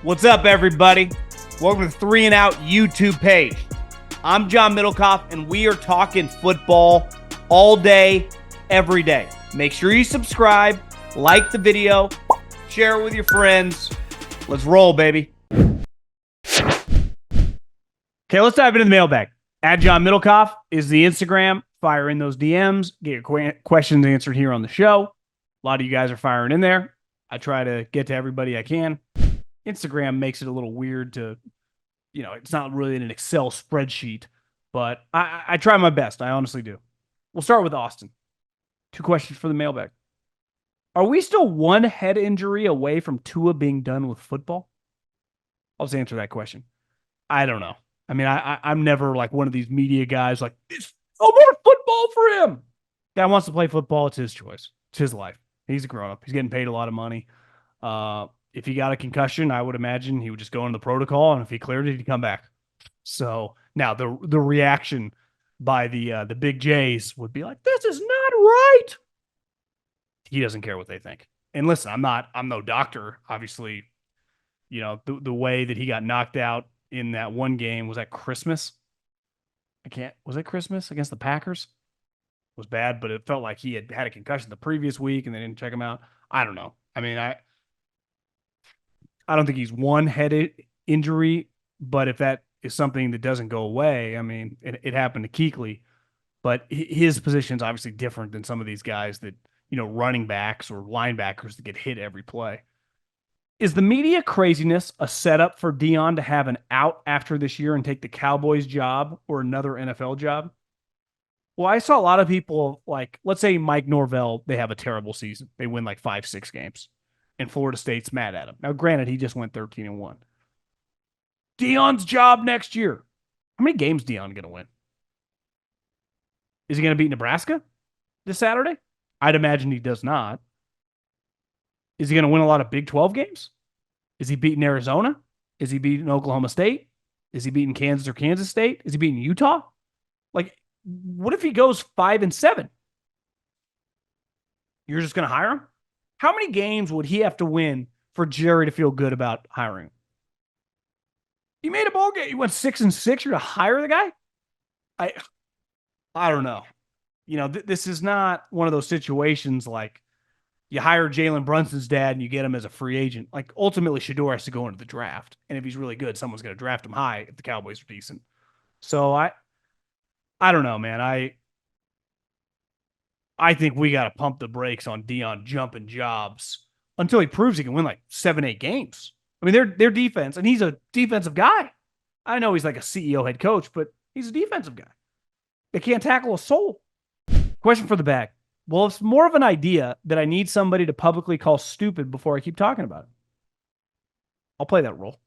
What's up, everybody? Welcome to the 3 and Out YouTube page. I'm John Middlecoff, and we are talking football all day, every day. Make sure you subscribe, like the video, share it with your friends. Let's roll, baby. Okay, let's dive into the mailbag. At John Middlecoff is the Instagram. Fire in those DMs. Get your questions answered here on the show. A lot of you guys are firing in there. I try to get to everybody I can. Instagram makes it a little weird to, it's not really an Excel spreadsheet, but I try my best. I honestly do. We'll start with Austin. 2 questions for the mailbag. Are we still one head injury away from Tua being done with football? I'll just answer that question. I don't know. I mean, I'm never like one of these media guys like, it's no more football for him. Guy wants to play football. It's his choice. It's his life. He's a grown-up. He's getting paid a lot of money. If he got a concussion, I would imagine he would just go into the protocol, and if he cleared it, he'd come back. So now the reaction by the big J's would be like, this is not right. He doesn't care what they think. And listen, I'm no doctor. Obviously, the way that he got knocked out in that one game, was that Christmas? Was it Christmas against the Packers? It was bad, but it felt like he had a concussion the previous week and they didn't check him out. I don't know. I mean, I don't think he's one head injury, but if that is something that doesn't go away, I mean, it happened to Kuechly, but his position is obviously different than some of these guys that, running backs or linebackers that get hit every play. Is the media craziness a setup for Deion to have an out after this year and take the Cowboys job or another NFL job? Well, I saw a lot of people like, let's say Mike Norvell, they have a terrible season. They win like 5-6 games. And Florida State's mad at him. Now, granted, he just went 13-1. Deion's job next year. How many games Deion going to win? Is he going to beat Nebraska this Saturday? I'd imagine he does not. Is he going to win a lot of Big 12 games? Is he beating Arizona? Is he beating Oklahoma State? Is he beating Kansas or Kansas State? Is he beating Utah? Like, what if he goes 5-7? You're just going to hire him? How many games would he have to win for Jerry to feel good about hiring him? He made a bowl game. He went 6-6. You're to hire the guy? I don't know. This is not one of those situations like you hire Jalen Brunson's dad and you get him as a free agent. Like, ultimately, Shedeur has to go into the draft. And if he's really good, someone's going to draft him high if the Cowboys are decent. So I don't know, man. I think we got to pump the brakes on Deion jumping jobs until he proves he can win like 7-8 games. I mean, their defense, and he's a defensive guy. I know he's like a CEO head coach, but he's a defensive guy. They can't tackle a soul. Question for the bag. Well, it's more of an idea that I need somebody to publicly call stupid before I keep talking about it. I'll play that role.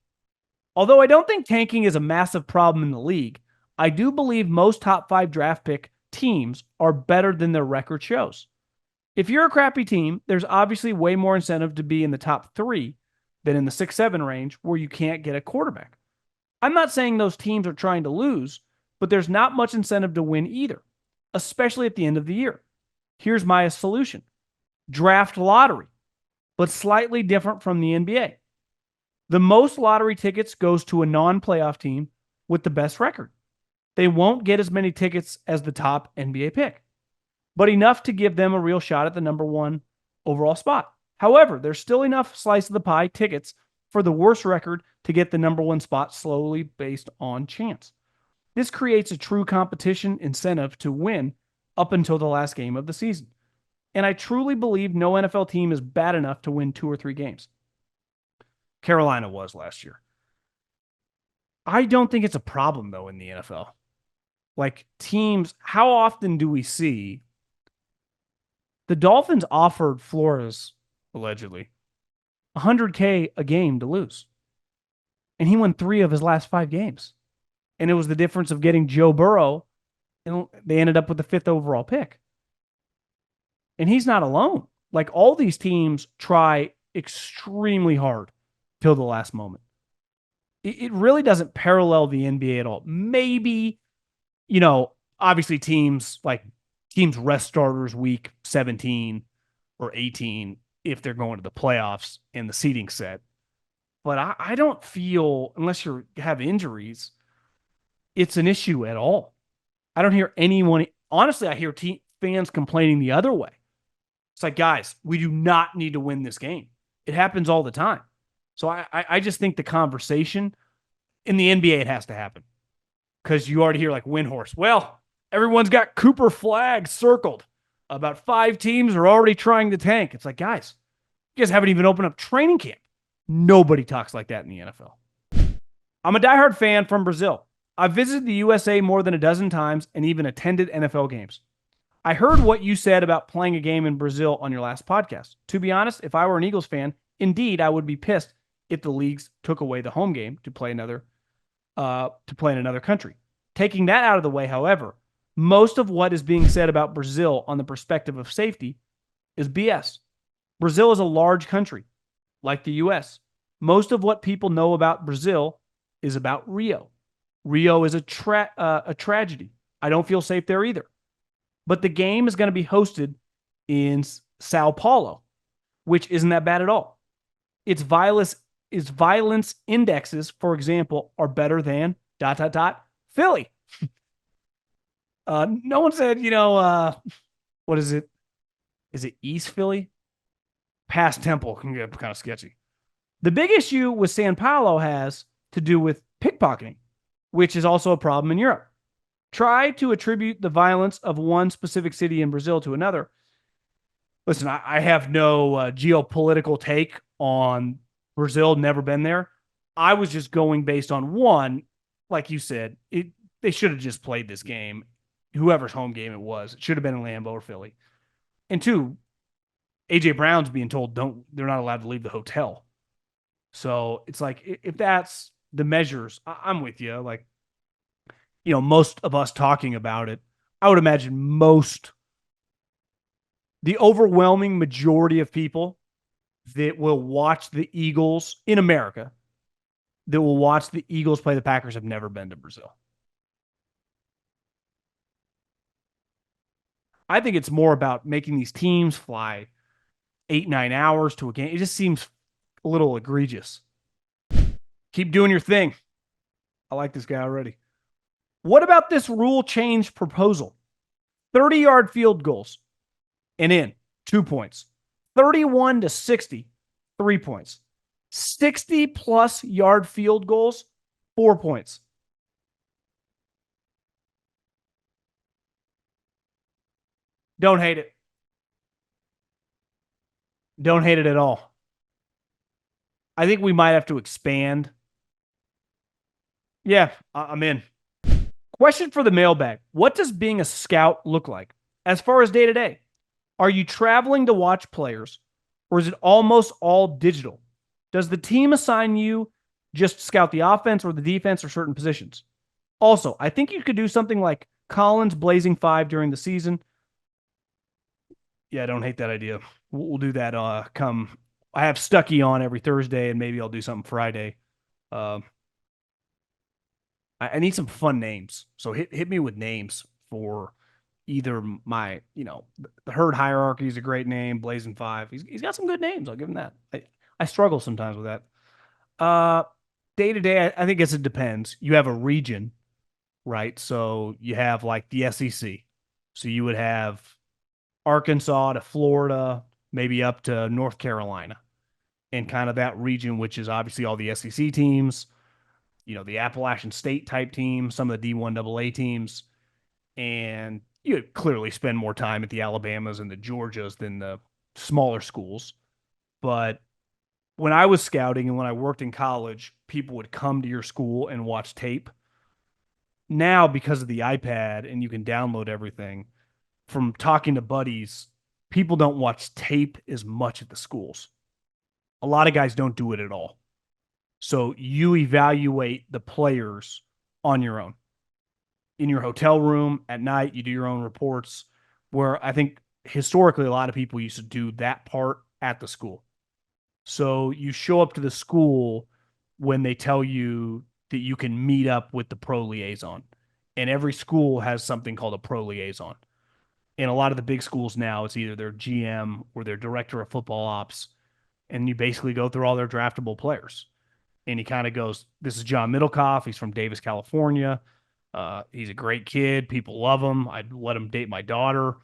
Although I don't think tanking is a massive problem in the league, I do believe most top 5 draft pick teams are better than their record shows. If you're a crappy team, there's obviously way more incentive to be in the top 3 than in the 6-7 range where you can't get a quarterback. I'm not saying those teams are trying to lose, but there's not much incentive to win either, especially at the end of the year. Here's my solution. Draft lottery, but slightly different from the NBA. The most lottery tickets goes to a non-playoff team with the best record. They won't get as many tickets as the top NBA pick, but enough to give them a real shot at the number 1 overall spot. However, there's still enough slice of the pie tickets for the worst record to get the number 1 spot slowly based on chance. This creates a true competition incentive to win up until the last game of the season. And I truly believe no NFL team is bad enough to win 2 or 3 games. Carolina was last year. I don't think it's a problem, though, in the NFL. Like, teams, how often do we see the Dolphins offered Flores, allegedly, $100K a game to lose? And he won 3 of his last 5 games. And it was the difference of getting Joe Burrow, and they ended up with the 5th overall pick. And he's not alone. Like, all these teams try extremely hard till the last moment. It really doesn't parallel the NBA at all. Maybe, obviously teams rest starters week 17 or 18 if they're going to the playoffs and the seeding set. but I don't feel, unless you have injuries, it's an issue at all. I don't hear anyone. Honestly, I hear fans complaining the other way. It's like, guys, we do not need to win this game. It happens all the time. So I just think the conversation in the NBA, it has to happen because you already hear like Windhorse. Well, everyone's got Cooper Flag circled. About 5 teams are already trying to tank. It's like, guys, you guys haven't even opened up training camp. Nobody talks like that in the NFL. I'm a diehard fan from Brazil. I've visited the USA more than a dozen times and even attended NFL games. I heard what you said about playing a game in Brazil on your last podcast. To be honest, if I were an Eagles fan, indeed, I would be pissed if the leagues took away the home game to play in another country. Taking that out of the way, however, most of what is being said about Brazil on the perspective of safety is BS. Brazil is a large country, like the US. Most of what people know about Brazil is about Rio. Rio is a tragedy. I don't feel safe there either. But the game is going to be hosted in Sao Paulo, which isn't that bad at all. Its violence indexes, for example, are better than ... Philly. No one said, what is it? Is it East Philly? Past Temple can get kind of sketchy. The big issue with Sao Paulo has to do with pickpocketing, which is also a problem in Europe. Try to attribute the violence of one specific city in Brazil to another. Listen, I have no geopolitical take on Brazil, never been there. I was just going based on one, like you said, they should have just played this game. Whoever's home game it was, it should have been in Lambeau or Philly. And two, AJ Brown's being told they're not allowed to leave the hotel. So it's like, if that's the measures, I'm with you. Like, most of us talking about it, I would imagine the overwhelming majority of people that will watch the Eagles in America, that will watch the Eagles play the Packers, have never been to Brazil. I think it's more about making these teams fly 8-9 hours to a game. It just seems a little egregious. Keep doing your thing. I like this guy already. What about this rule change proposal? 30-yard field goals and in 2 points. 31 to 60, 3 points. 60-plus yard field goals, 4 points. Don't hate it. Don't hate it at all. I think we might have to expand. Yeah, I'm in. Question for the mailbag. What does being a scout look like as far as day to day? Are you traveling to watch players, or is it almost all digital? Does the team assign you just scout the offense or the defense or certain positions? Also, I think you could do something like Collins Blazing 5 during the season. Yeah, I don't hate that idea. We'll do that. I have Stuckey on every Thursday, and maybe I'll do something Friday. I need some fun names. So hit me with names for either my, the herd hierarchy is a great name. Blazing 5. He's got some good names. I'll give him that. I struggle sometimes with that. Day to day, I think it depends. You have a region, right? So you have like the SEC. So you would have Arkansas to Florida, maybe up to North Carolina, and kind of that region, which is obviously all the SEC teams, the Appalachian State type teams, some of the D1AA teams, and you clearly spend more time at the Alabamas and the Georgias than the smaller schools. But when I was scouting and when I worked in college, people would come to your school and watch tape. Now, because of the iPad and you can download everything, from talking to buddies, people don't watch tape as much at the schools. A lot of guys don't do it at all. So you evaluate the players on your own. In your hotel room at night, you do your own reports, where I think historically a lot of people used to do that part at the school. So you show up to the school when they tell you that you can meet up with the pro liaison. And every school has something called a pro liaison. In a lot of the big schools now, it's either their GM or their director of football ops. And you basically go through all their draftable players. And he kind of goes, "This is John Middlecoff. He's from Davis, California. He's a great kid. People love him. I'd let him date my daughter.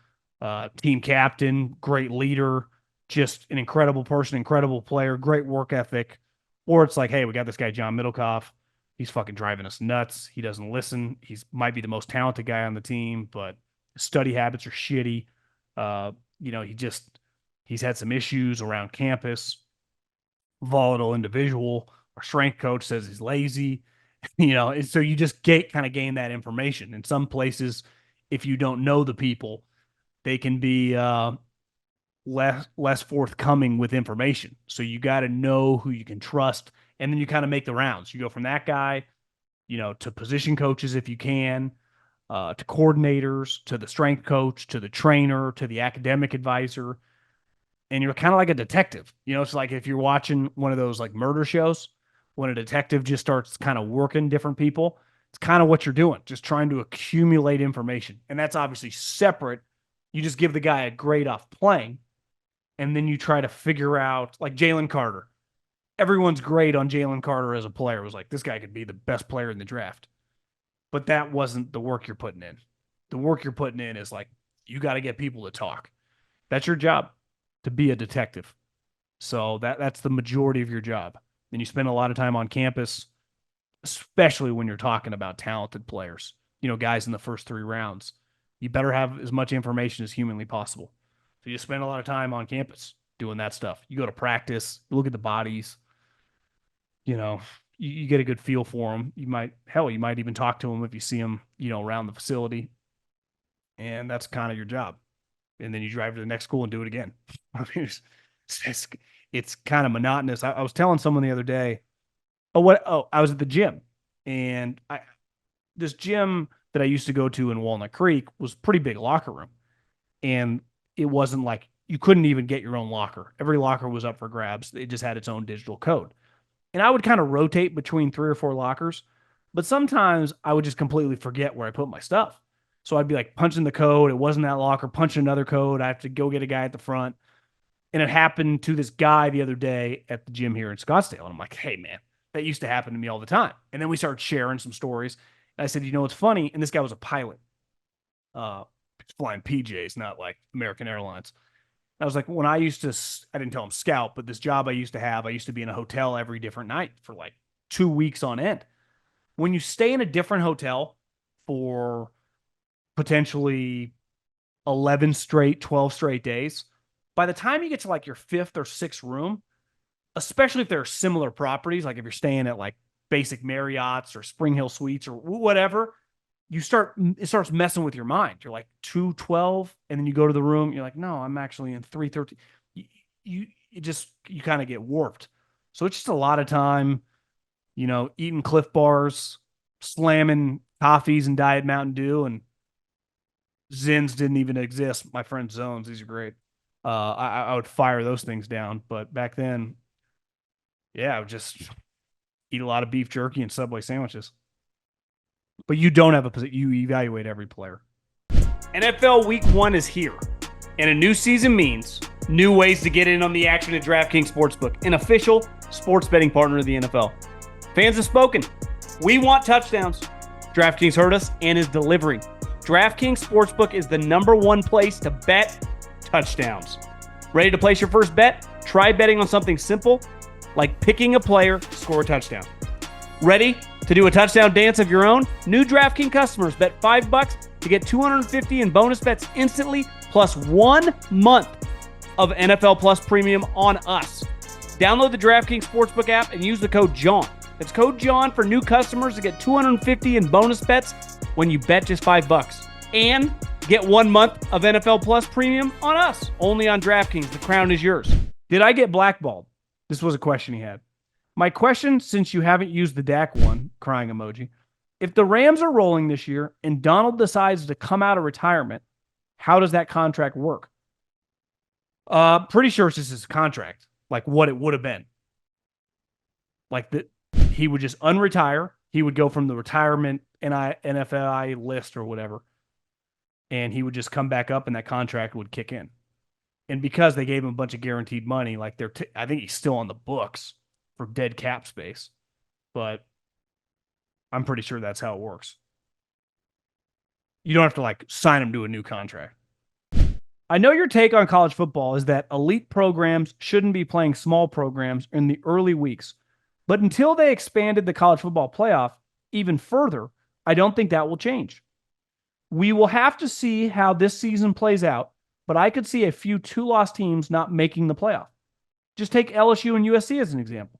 Team captain, great leader, just an incredible person, incredible player, great work ethic." Or it's like, "Hey, we got this guy, John Middlecoff. He's fucking driving us nuts. He doesn't listen. He's might be the most talented guy on the team, but his study habits are shitty. You know, he's had some issues around campus, volatile individual. Our strength coach says he's lazy." You know, and so you just kind of gain that information. In some places, if you don't know the people, they can be less forthcoming with information. So you got to know who you can trust, and then you kind of make the rounds. You go from that guy, you know, to position coaches if you can, to coordinators, to the strength coach, to the trainer, to the academic advisor, and you're kind of like a detective. You know, it's like if you're watching one of those like murder shows, when a detective just starts kind of working different people, it's kind of what you're doing, just trying to accumulate information. And that's obviously separate. You just give the guy a grade off playing, and then you try to figure out, like Jalen Carter. Everyone's grade on Jalen Carter as a player was like, this guy could be the best player in the draft. But that wasn't the work you're putting in. The work you're putting in is like, you got to get people to talk. That's your job, to be a detective. So that's the majority of your job. And you spend a lot of time on campus, especially when you're talking about talented players, you know, guys in the first 3 rounds. You better have as much information as humanly possible. So you spend a lot of time on campus doing that stuff. You go to practice, you look at the bodies, you know, you get a good feel for them. You might even talk to them if you see them, you know, around the facility. And that's kind of your job. And then you drive to the next school and do it again. I mean, it's kind of monotonous. I was telling someone the other day, I was at the gym, and this gym that I used to go to in Walnut Creek was pretty big locker room. And it wasn't like you couldn't even get your own locker. Every locker was up for grabs. It just had its own digital code. And I would kind of rotate between 3 or 4 lockers, but sometimes I would just completely forget where I put my stuff. So I'd be like punching the code. It wasn't that locker, punching another code. I have to go get a guy at the front. And it happened to this guy the other day at the gym here in Scottsdale. And I'm like, hey, man, that used to happen to me all the time. And then we started sharing some stories. And I said, you know, what's funny? And this guy was a pilot. Flying PJs, not like American Airlines. I was like, when I didn't tell him scout, but this job I used to have, I used to be in a hotel every different night for like 2 weeks on end. When you stay in a different hotel for potentially 11 straight, 12 straight days, by the time you get to like your 5th or 6th room, especially if there are similar properties, like if you're staying at like basic Marriott's or Spring Hill Suites or whatever, it starts messing with your mind. You're like 212, and then you go to the room, you're like, no, I'm actually in 313. You kind of get warped. So it's just a lot of time, you know, eating Cliff Bars, slamming coffees and Diet Mountain Dew, and Zins didn't even exist. My friend Zones, these are great. I would fire those things down, but back then, yeah, I would just eat a lot of beef jerky and Subway sandwiches. But you don't have you evaluate every player. NFL Week 1 is here, and a new season means new ways to get in on the action at DraftKings Sportsbook, an official sports betting partner of the NFL. Fans have spoken. We want touchdowns. DraftKings heard us and is delivering. DraftKings Sportsbook is the #1 place to bet touchdowns. Ready to place your first bet? Try betting on something simple, like picking a player to score a touchdown. Ready to do a touchdown dance of your own? New DraftKings customers bet $5 to get $250 in bonus bets instantly, plus 1 month of NFL Plus Premium on us. Download the DraftKings Sportsbook app and use the code JOHN. It's code JOHN for new customers to get $250 in bonus bets when you bet just $5. And get 1 month of NFL Plus Premium on us, only on DraftKings. The crown is yours. Did I get blackballed? This was a question he had. My question, since you haven't used the Dak one, crying emoji, if the Rams are rolling this year and Donald decides to come out of retirement, how does that contract work? Pretty sure it's just his contract, like what it would have been. Like that, he would just unretire. He would go from the retirement NFI list or whatever, and he would just come back up, and that contract would kick in. And because they gave him a bunch of guaranteed money, like I think he's still on the books for dead cap space. but I'm pretty sure that's how it works. You don't have to like sign them to a new contract. I know your take on college football is that elite programs shouldn't be playing small programs in the early weeks. But until they expanded the college football playoff even further, I don't think that will change. We will have to see how this season plays out, but I could see a few two-loss teams not making the playoff. Just take LSU and USC as an example.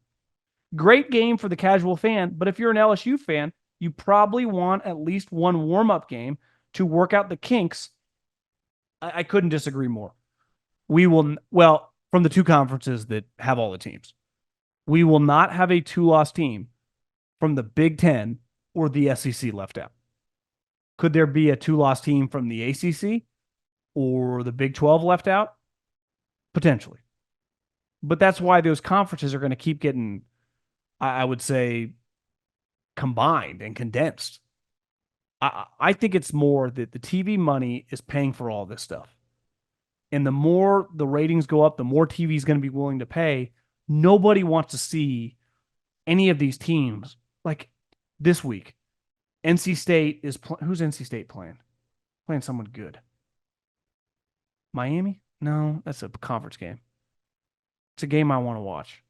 Great game for the casual fan, but if you're an LSU fan, you probably want at least one warm-up game to work out the kinks. I couldn't disagree more. We will, well, from the two conferences that have all the teams, we will not have a two-loss team from the Big Ten or the SEC left out. Could there be a two-loss team from the ACC or the Big 12 left out? Potentially. But that's why those conferences are going to keep getting, I would say, combined and condensed. I think it's more that the TV money is paying for all this stuff. And the more the ratings go up, the more TV is going to be willing to pay. Nobody wants to see any of these teams. Like this week, NC State is who's NC State playing? Playing someone good. Miami? No, that's a conference game. It's a game I want to watch.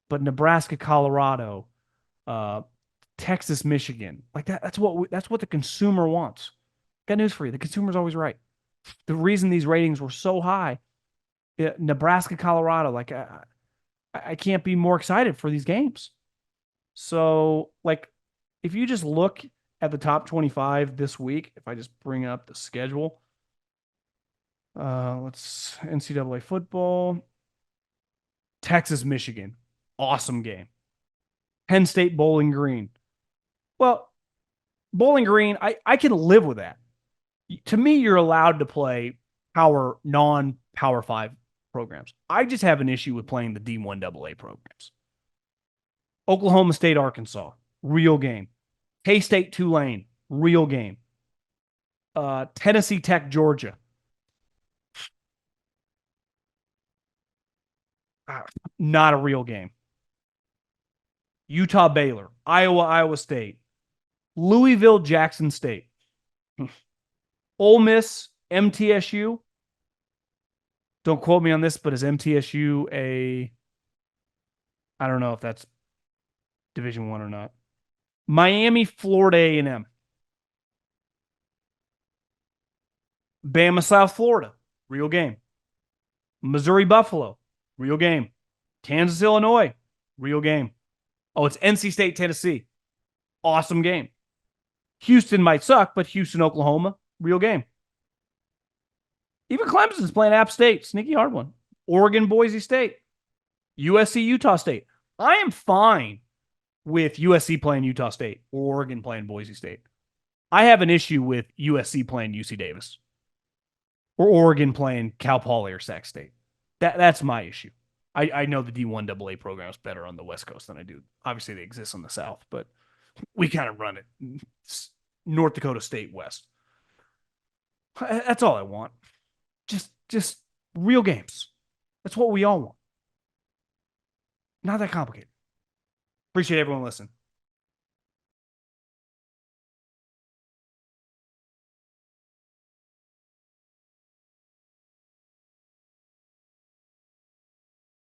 But Nebraska, Colorado, Texas, Michigan, like that's what the consumer wants. Got news for you: the consumer's always right. The reason these ratings were so high, Nebraska, Colorado, like I can't be more excited for these games. So, like, if you just look at the top 25 this week, if I just bring up the schedule, let's NCAA football, Texas, Michigan, awesome game. Penn State, Bowling Green. Well, Bowling Green, I can live with that. To me, you're allowed to play non-Power 5 programs. I just have an issue with playing the D1 AA programs. Oklahoma State, Arkansas, real game. K-State, Tulane, real game. Tennessee Tech, Georgia. Not a real game. Utah, Baylor, Iowa, Iowa State, Louisville, Jackson State, Ole Miss, MTSU. Don't quote me on this, but is MTSU I don't know if that's Division I or not. Miami, Florida A&M. Bama, South Florida, real game. Missouri, Buffalo, real game. Kansas, Illinois, real game. Oh, it's NC State, Tennessee. Awesome game. Houston might suck, but Houston, Oklahoma, real game. Even Clemson's playing App State. Sneaky hard one. Oregon, Boise State. USC, Utah State. I am fine with USC playing Utah State or Oregon playing Boise State. I have an issue with USC playing UC Davis or Oregon playing Cal Poly or Sac State. That's my issue. I know the D1 AA program is better on the West Coast than I do. Obviously, they exist on the South, but we kind of run it. North Dakota State West. That's all I want. Just real games. That's what we all want. Not that complicated. Appreciate everyone listening.